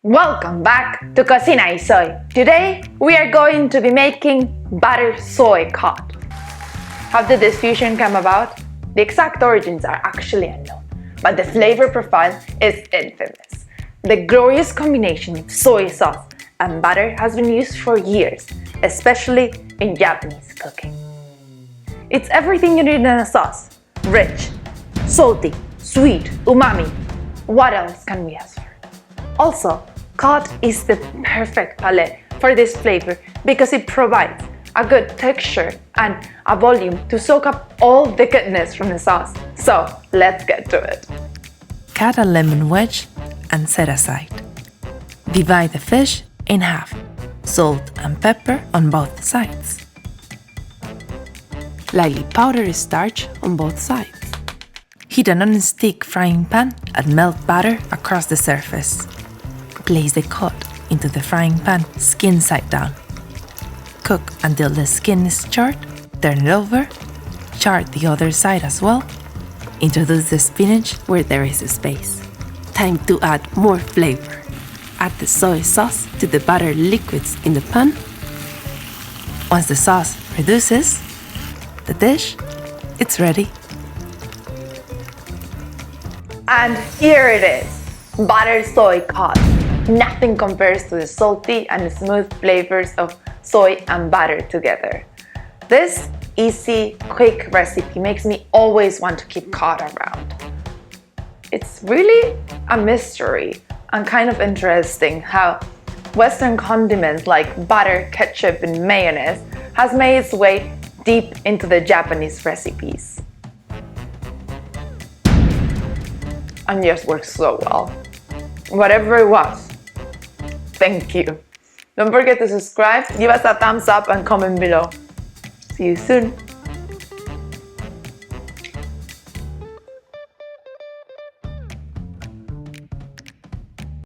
Welcome back to Cocina y Soy. Today we are going to be making butter soy cod. How did this fusion come about? The exact origins are actually unknown, but the flavor profile is infamous. The glorious combination of soy sauce and butter has been used for years, especially in Japanese cooking. It's everything you need in a sauce. Rich, salty, sweet, umami. What else can we ask for? Also, cod is the perfect palette for this flavor because it provides a good texture and a volume to soak up all the goodness from the sauce. So, let's get to it. Cut a lemon wedge and set aside. Divide the fish in half. Salt and pepper on both sides. Lightly powder starch on both sides. Heat a non-stick frying pan and melt butter across the surface. Place the cod into the frying pan skin side down. Cook until the skin is charred, turn it over, char the other side as well. Introduce the spinach where there is a space. Time to add more flavor. Add the soy sauce to the butter liquids in the pan. Once the sauce reduces, the dish, it's ready. And here it is, butter soy cod. Nothing compares to the salty and smooth flavors of soy and butter together. This easy, quick recipe makes me always want to keep cod around. It's really a mystery and kind of interesting how Western condiments like butter, ketchup, and mayonnaise has made its way deep into the Japanese recipes. And just works so well. Whatever it was, thank you. Don't forget to subscribe, give us a thumbs up, and comment below. See you soon.